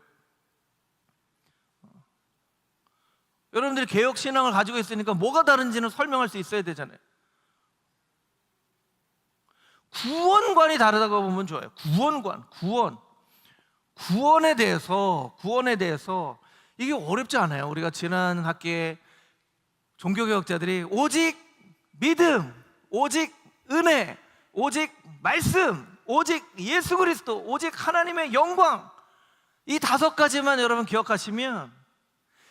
여러분들이 개혁신앙을 가지고 있으니까 뭐가 다른지는 설명할 수 있어야 되잖아요. 구원관이 다르다고 보면 좋아요. 구원에 대해서 이게 어렵지 않아요. 우리가 지난 학기에 종교개혁자들이 오직 믿음, 오직 은혜, 오직 말씀, 오직 예수 그리스도, 오직 하나님의 영광, 이 5가지만 여러분 기억하시면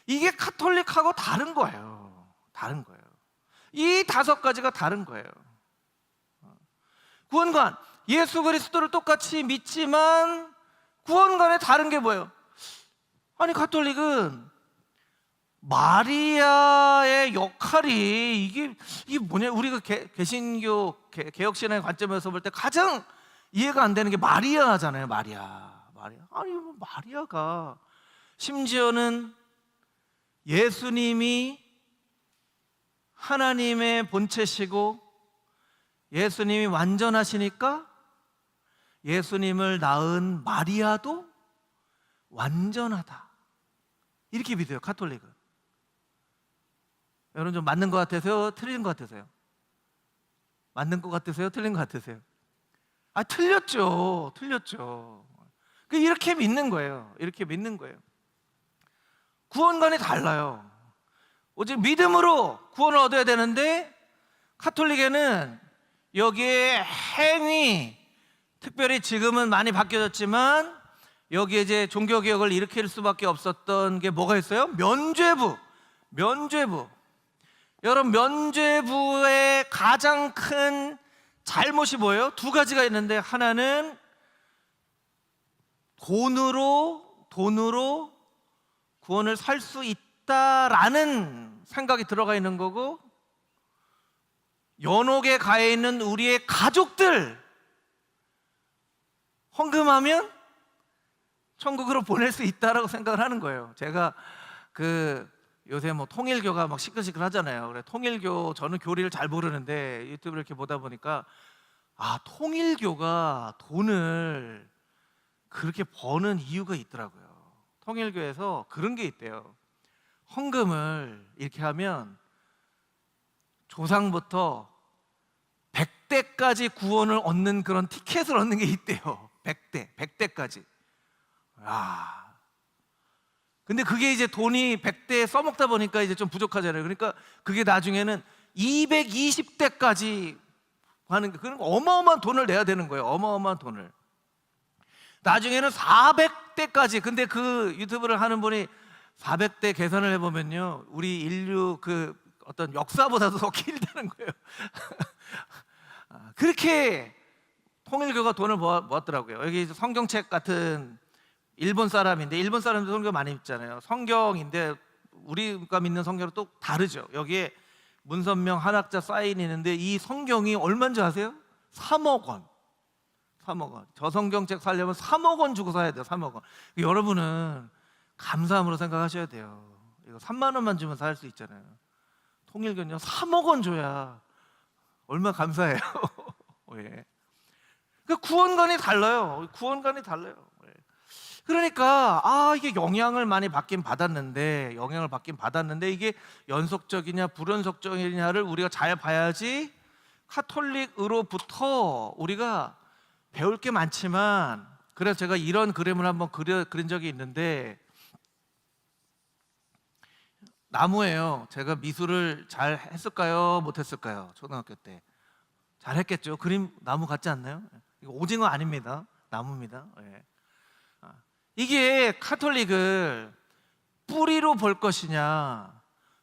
이게 가톨릭하고 다른 거예요. 이 5가지가 다른 거예요. 구원관, 예수 그리스도를 똑같이 믿지만 구원관에 다른 게 뭐예요? 아니, 가톨릭은 마리아의 역할이 이게 뭐냐? 우리가 개신교 개혁신앙의 관점에서 볼 때 가장 이해가 안 되는 게 마리아잖아요. 마리아. 아니, 마리아가 심지어는 예수님이 하나님의 본체시고 예수님이 완전하시니까 예수님을 낳은 마리아도 완전하다, 이렇게 믿어요, 가톨릭은. 여러분, 좀 맞는 것 같으세요? 틀린 것 같으세요? 맞는 것 같으세요? 틀린 것 같으세요? 틀렸죠. 이렇게 믿는 거예요. 구원관이 달라요. 오직 믿음으로 구원을 얻어야 되는데, 가톨릭에는 여기에 행위, 특별히 지금은 많이 바뀌어졌지만 여기에 이제 종교개혁을 일으킬 수밖에 없었던 게 뭐가 있어요? 면죄부. 여러분, 면죄부의 가장 큰 잘못이 뭐예요? 2가지가 있는데, 하나는 돈으로 돈으로 구원을 살 수 있다라는 생각이 들어가 있는 거고, 연옥에 가 있는 우리의 가족들 헌금하면 천국으로 보낼 수 있다라고 생각을 하는 거예요. 제가 요새 뭐 통일교가 막 시끌시끌 하잖아요. 그래, 통일교, 저는 교리를 잘 모르는데 유튜브를 이렇게 보다 보니까 통일교가 돈을 그렇게 버는 이유가 있더라고요. 통일교에서 그런 게 있대요. 헌금을 이렇게 하면 조상부터 100대까지 구원을 얻는 그런 티켓을 얻는 게 있대요. 100대까지. 근데 그게 이제 돈이 100대 써먹다 보니까 이제 좀 부족하잖아요. 그러니까 그게 나중에는 220대까지 하는 게, 그러니까 어마어마한 돈을 내야 되는 거예요. 어마어마한 돈을. 나중에는 400대까지. 근데 그 유튜브를 하는 분이 400대 계산을 해보면요, 우리 인류 어떤 역사보다도 더 길다는 거예요. 그렇게 통일교가 돈을 모았더라고요. 여기 성경책 같은 일본 사람인데, 일본 사람도 성경 많이 읽잖아요. 성경인데 우리가 믿는 성경은 또 다르죠. 여기에 문선명 한학자 사인이 있는데 이 성경이 얼마인지 아세요? 3억 원. 3억 원. 저 성경책 사려면 3억 원 주고 사야 돼요. 3억 원. 여러분은 감사함으로 생각하셔야 돼요. 이거 3만 원만 주면 살 수 있잖아요. 통일교는요, 3억 원 줘야 얼마나 감사해요. 예. 그 구원관이 달라요. 구원관이 달라요. 예. 그러니까 이게 영향을 받긴 받았는데 이게 연속적이냐 불연속적이냐를 우리가 잘 봐야지. 카톨릭으로부터 우리가 배울 게 많지만, 그래서 제가 이런 그림을 한번 그린 적이 있는데, 나무예요. 제가 미술을 잘 했을까요? 못했을까요? 초등학교 때 잘 했겠죠. 그림 나무 같지 않나요? 이거 오징어 아닙니다. 나무입니다. 예. 이게 카톨릭을 뿌리로 볼 것이냐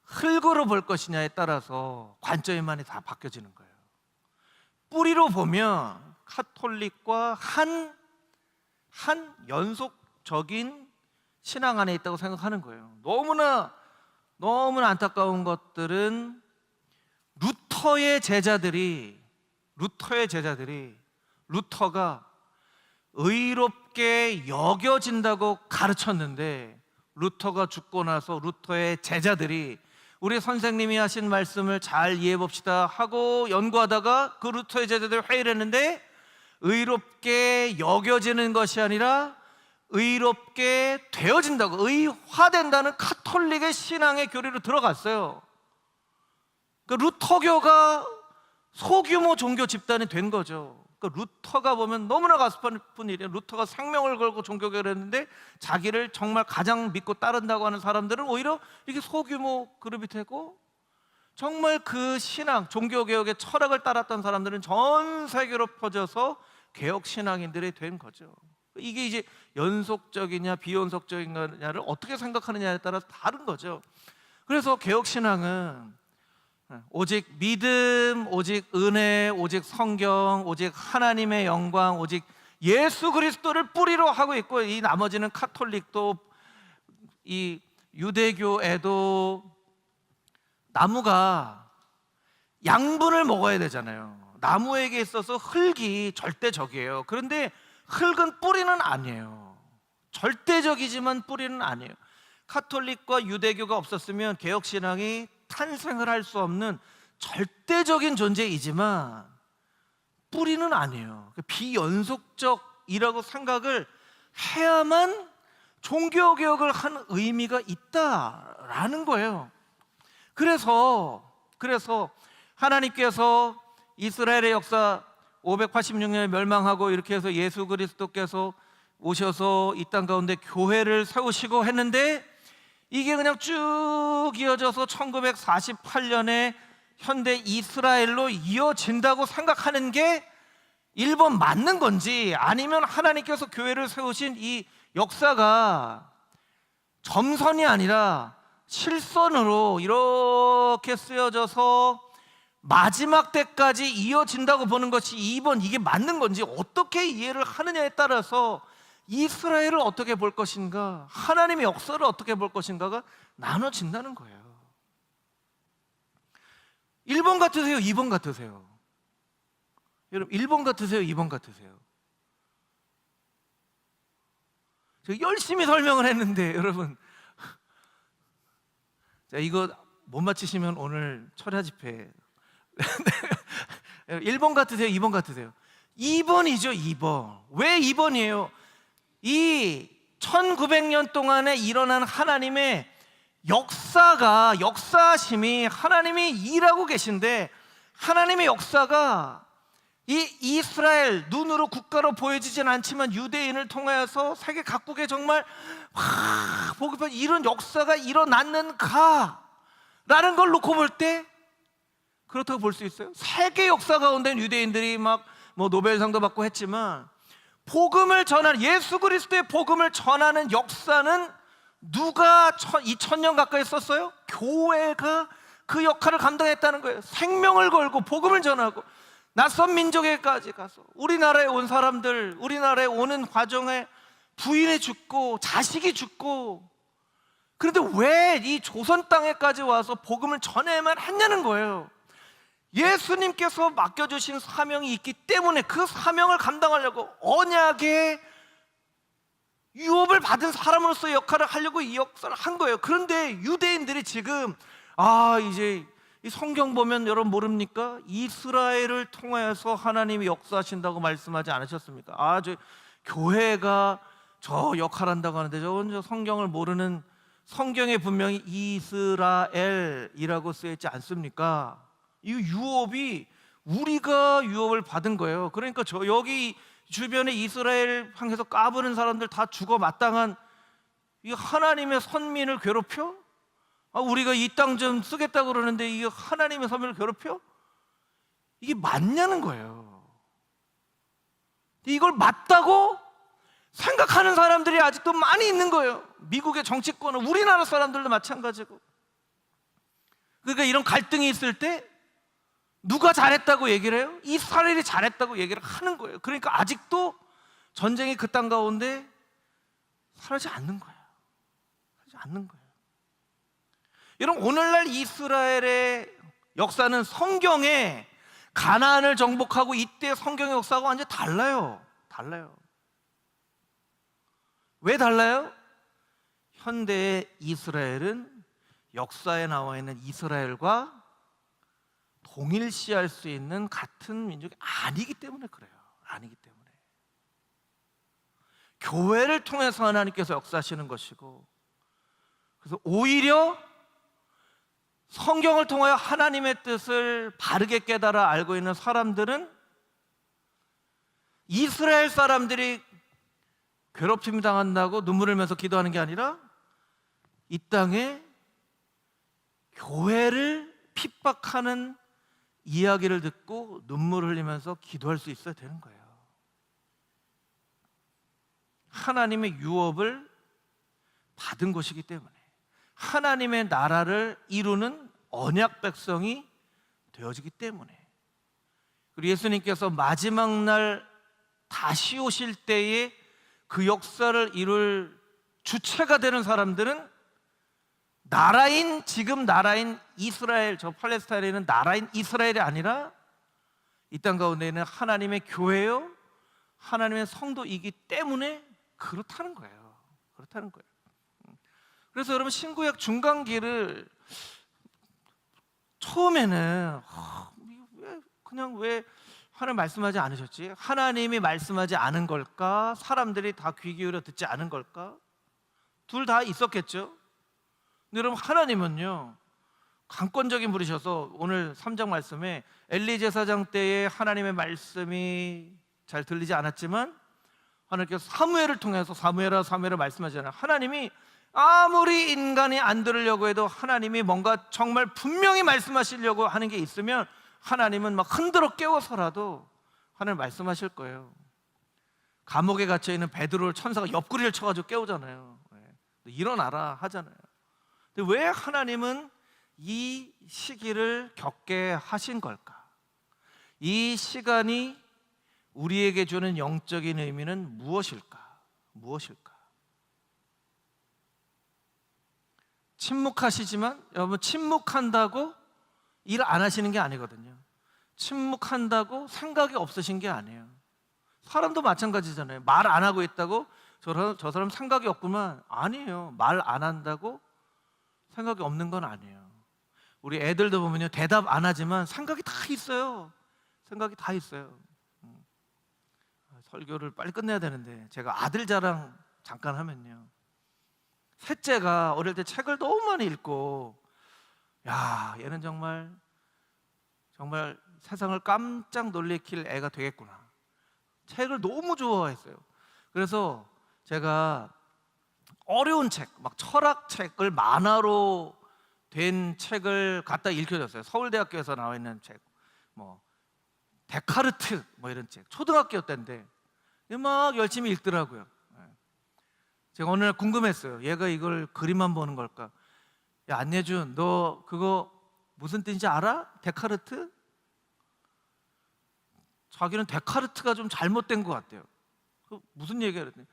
흙으로 볼 것이냐에 따라서 관점이 많이 다 바뀌어지는 거예요. 뿌리로 보면 카톨릭과 한 연속적인 신앙 안에 있다고 생각하는 거예요. 너무나 안타까운 것들은 루터의 제자들이 루터가 의롭게 여겨진다고 가르쳤는데, 루터가 죽고 나서 루터의 제자들이 우리 선생님이 하신 말씀을 잘 이해해 봅시다 하고 연구하다가 그 루터의 제자들이 회의를 했는데, 의롭게 여겨지는 것이 아니라 의롭게 되어진다고, 의화된다는 카톨릭의 신앙의 교리로 들어갔어요. 그러니까 루터교가 소규모 종교 집단이 된 거죠. 그러니까 루터가 보면 너무나 가슴 아픈 일이에요. 루터가 생명을 걸고 종교개혁을 했는데 자기를 정말 가장 믿고 따른다고 하는 사람들은 오히려 이렇게 소규모 그룹이 되고, 정말 그 신앙, 종교개혁의 철학을 따랐던 사람들은 전 세계로 퍼져서 개혁신앙인들이 된 거죠. 이게 이제 연속적이냐 비연속적이냐를 어떻게 생각하느냐에 따라 다른 거죠. 그래서 개혁신앙은 오직 믿음, 오직 은혜, 오직 성경, 오직 하나님의 영광, 오직 예수 그리스도를 뿌리로 하고 있고, 이 나머지는 카톨릭도 이 유대교에도 나무가 양분을 먹어야 되잖아요. 나무에게 있어서 흙이 절대적이에요. 그런데 흙은 뿌리는 아니에요. 절대적이지만 뿌리는 아니에요. 카톨릭과 유대교가 없었으면 개혁신앙이 탄생을 할 수 없는 절대적인 존재이지만 뿌리는 아니에요. 비연속적이라고 생각을 해야만 종교개혁을 한 의미가 있다라는 거예요. 그래서 하나님께서 이스라엘의 역사 586년에 멸망하고 이렇게 해서 예수 그리스도께서 오셔서 이 땅 가운데 교회를 세우시고 했는데, 이게 그냥 쭉 이어져서 1948년에 현대 이스라엘로 이어진다고 생각하는 게 1번 맞는 건지, 아니면 하나님께서 교회를 세우신 이 역사가 점선이 아니라 실선으로 이렇게 쓰여져서 마지막 때까지 이어진다고 보는 것이 2번 이게 맞는 건지, 어떻게 이해를 하느냐에 따라서 이스라엘을 어떻게 볼 것인가, 하나님의 역사를 어떻게 볼 것인가가 나눠진다는 거예요. 1번 같으세요? 2번 같으세요? 여러분 1번 같으세요? 2번 같으세요? 제가 열심히 설명을 했는데 여러분 자, 이거 못 맞히시면 오늘 철야 집회 1번 같으세요? 2번 같으세요? 2번이죠. 2번. 왜 2번이에요? 이 1900년 동안에 일어난 하나님의 역사심이 하나님이 일하고 계신데, 하나님의 역사가 이 이스라엘, 눈으로 국가로 보여지진 않지만 유대인을 통하여서 세계 각국에 정말 보급한 이런 역사가 일어났는가 라는 걸 놓고 볼 때 그렇다고 볼 수 있어요. 세계 역사 가운데 유대인들이 막 노벨상도 받고 했지만, 복음을 전하는, 예수 그리스도의 복음을 전하는 역사는 누가 2000년 가까이 썼어요? 교회가 그 역할을 감당했다는 거예요. 생명을 걸고 복음을 전하고, 낯선 민족에까지 가서 우리나라에 온 사람들, 우리나라에 오는 과정에 부인이 죽고 자식이 죽고, 그런데 왜 이 조선 땅에까지 와서 복음을 전해야만 했냐는 거예요. 예수님께서 맡겨주신 사명이 있기 때문에 그 사명을 감당하려고, 언약의 유업을 받은 사람으로서의 역할을 하려고 이 역사를 한 거예요. 그런데 유대인들이 지금 이제 이 성경 보면 여러분 모릅니까? 이스라엘을 통하여서 하나님이 역사하신다고 말씀하지 않으셨습니까? 저 교회가 저 역할 한다고 하는데 저 성경을 모르는, 성경에 분명히 이스라엘이라고 쓰여있지 않습니까? 이 유업이 우리가 유업을 받은 거예요. 그러니까 여기 주변에 이스라엘 향해서 까부는 사람들 다 죽어 마땅한 이 하나님의 선민을 괴롭혀? 우리가 이 땅 좀 쓰겠다고 그러는데 이 하나님의 선민을 괴롭혀? 이게 맞냐는 거예요. 이걸 맞다고 생각하는 사람들이 아직도 많이 있는 거예요. 미국의 정치권은 우리나라 사람들도 마찬가지고. 그러니까 이런 갈등이 있을 때 누가 잘했다고 얘기를 해요? 이스라엘이 잘했다고 얘기를 하는 거예요. 그러니까 아직도 전쟁이 그 땅 가운데 사라지지 않는 거예요. 사라지지 않는 거예요. 여러분, 오늘날 이스라엘의 역사는 성경에 가나안을 정복하고 이때 성경의 역사가 완전히 달라요. 왜 달라요? 현대의 이스라엘은 역사에 나와 있는 이스라엘과 동일시할 수 있는 같은 민족이 아니기 때문에 그래요. 아니기 때문에. 교회를 통해서 하나님께서 역사하시는 것이고, 그래서 오히려 성경을 통하여 하나님의 뜻을 바르게 깨달아 알고 있는 사람들은 이스라엘 사람들이 괴롭힘 당한다고 눈물 흘면서 기도하는 게 아니라 이 땅에 교회를 핍박하는 이야기를 듣고 눈물을 흘리면서 기도할 수 있어야 되는 거예요. 하나님의 유업을 받은 것이기 때문에, 하나님의 나라를 이루는 언약 백성이 되어지기 때문에, 그리고 예수님께서 마지막 날 다시 오실 때에 그 역사를 이룰 주체가 되는 사람들은 지금 나라인 이스라엘, 저 팔레스타인에 있는 나라인 이스라엘이 아니라 이 땅 가운데 있는 하나님의 교회요, 하나님의 성도이기 때문에 그렇다는 거예요. 그래서 여러분, 신구약 중간기를 처음에는 왜 하나님 말씀하지 않으셨지? 하나님이 말씀하지 않은 걸까? 사람들이 다 귀 기울여 듣지 않은 걸까? 둘 다 있었겠죠. 근데 여러분, 하나님은요 강권적인 분이셔서 오늘 3장 말씀에 엘리 제사장 때에 하나님의 말씀이 잘 들리지 않았지만 하나님께서 사무엘을 통해서 사무엘아 말씀하잖아요. 하나님이 아무리 인간이 안 들으려고 해도 하나님이 뭔가 정말 분명히 말씀하시려고 하는 게 있으면 하나님은 막 흔들어 깨워서라도 하나님 말씀하실 거예요. 감옥에 갇혀있는 베드로를 천사가 옆구리를 쳐가지고 깨우잖아요. 일어나라 하잖아요. 근데 왜 하나님은 이 시기를 겪게 하신 걸까? 이 시간이 우리에게 주는 영적인 의미는 무엇일까? 무엇일까? 침묵하시지만 여러분, 침묵한다고 일 안 하시는 게 아니거든요. 침묵한다고 생각이 없으신 게 아니에요. 사람도 마찬가지잖아요. 말 안 하고 있다고 저 사람 생각이 없구만, 아니에요. 말 안 한다고 생각이 없는 건 아니에요. 우리 애들도 보면요, 대답 안 하지만 생각이 다 있어요. 생각이 다 있어요. 설교를 빨리 끝내야 되는데 제가 아들 자랑 잠깐 하면요, 셋째가 어릴 때 책을 너무 많이 읽고, 야, 얘는 정말 세상을 깜짝 놀래킬 애가 되겠구나. 책을 너무 좋아했어요. 그래서 제가 어려운 책, 막 철학책을 만화로 된 책을 갖다 읽혀줬어요. 서울대학교에서 나와 있는 책, 뭐 데카르트 뭐 이런 책, 초등학교 때인데 막 열심히 읽더라고요. 제가 어느 날 궁금했어요. 얘가 이걸 그림만 보는 걸까? 야, 안예준, 너 그거 무슨 뜻인지 알아? 데카르트? 자기는 데카르트가 좀 잘못된 것 같대요. 무슨 얘기야? 그랬더니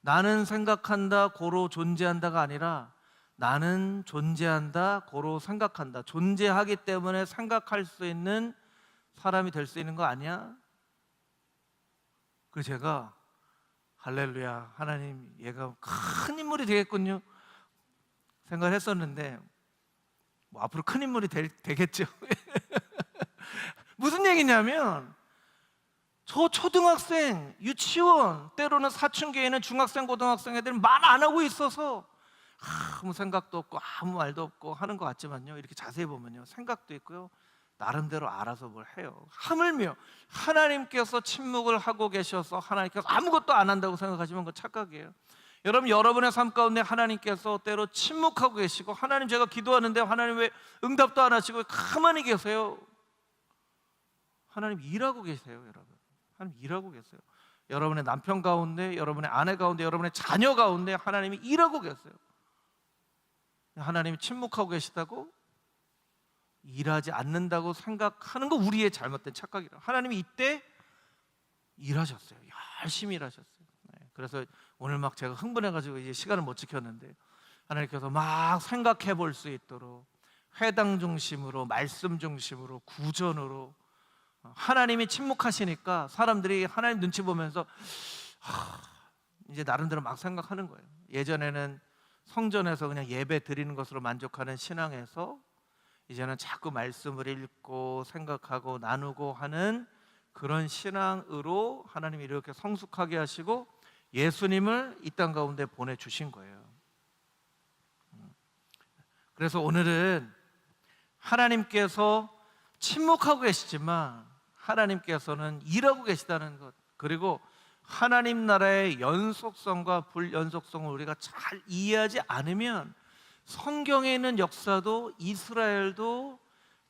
나는 생각한다, 고로 존재한다가 아니라 나는 존재한다, 고로 생각한다. 존재하기 때문에 생각할 수 있는 사람이 될 수 있는 거 아니야? 그래서 제가 할렐루야, 하나님, 얘가 큰 인물이 되겠군요 생각을 했었는데, 뭐 앞으로 큰 인물이 되겠죠. 무슨 얘기냐면, 저 초등학생, 유치원, 때로는 사춘기에 있는 중학생, 고등학생 애들 말 안 하고 있어서 아무 생각도 없고 아무 말도 없고 하는 것 같지만요, 이렇게 자세히 보면요, 생각도 있고요, 나름대로 알아서 뭘 해요. 하물며 하나님께서 침묵을 하고 계셔서 하나님께서 아무것도 안 한다고 생각하시면 그건 착각이에요. 여러분, 여러분의 삶 가운데 하나님께서 때로 침묵하고 계시고, 하나님, 제가 기도하는데 하나님 왜 응답도 안 하시고 가만히 계세요? 하나님 일하고 계세요. 여러분, 하나님 일하고 계세요. 여러분의 남편 가운데, 여러분의 아내 가운데, 여러분의 자녀 가운데 하나님이 일하고 계세요. 하나님이 침묵하고 계시다고, 일하지 않는다고 생각하는 거 우리의 잘못된 착각이라. 하나님이 이때 일하셨어요. 열심히 일하셨어요. 그래서 오늘 막 제가 흥분해가지고 이제 시간을 못 지켰는데, 하나님께서 막 생각해 볼 수 있도록 회당 중심으로, 말씀 중심으로, 구전으로, 하나님이 침묵하시니까 사람들이 하나님 눈치 보면서 이제 나름대로 막 생각하는 거예요. 예전에는 성전에서 그냥 예배 드리는 것으로 만족하는 신앙에서 이제는 자꾸 말씀을 읽고 생각하고 나누고 하는 그런 신앙으로 하나님이 이렇게 성숙하게 하시고 예수님을 이 땅 가운데 보내주신 거예요. 그래서 오늘은 하나님께서 침묵하고 계시지만 하나님께서는 일하고 계시다는 것, 그리고 하나님 나라의 연속성과 불연속성을 우리가 잘 이해하지 않으면 성경에 있는 역사도 이스라엘도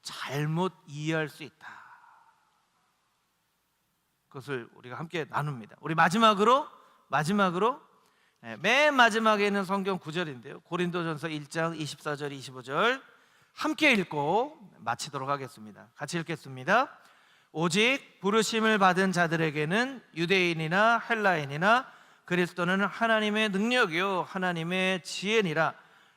잘못 이해할 수 있다. 그것을 우리가 함께 나눕니다. 우리 마지막으로 맨 마지막에 있는 성경 구절인데요, 고린도전서 1장 24절 25절 함께 읽고 마치도록 하겠습니다. 같이 읽겠습니다. 오직 부르심을 받은 자들에게는 유대인이나 헬라인이나 그리스도는 하나님의 능력이요 하나님의 지혜니라.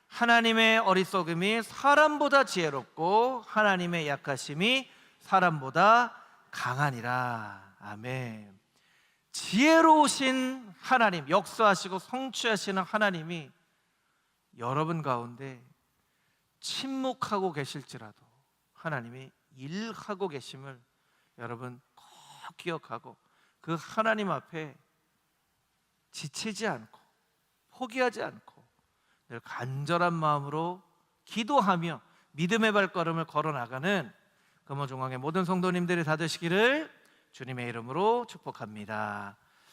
하나님의 어리석음이 사람보다 지혜롭고 하나님의 약하심이 사람보다 강하니라. 아멘. 지혜로우신 하나님, 역사하시고 성취하시는 하나님이 여러분 가운데 침묵하고 계실지라도 하나님이 일하고 계심을 여러분 꼭 기억하고, 그 하나님 앞에 지치지 않고 포기하지 않고 늘 간절한 마음으로 기도하며 믿음의 발걸음을 걸어나가는 금호중앙의 모든 성도님들이 다 되시기를 주님의 이름으로 축복합니다.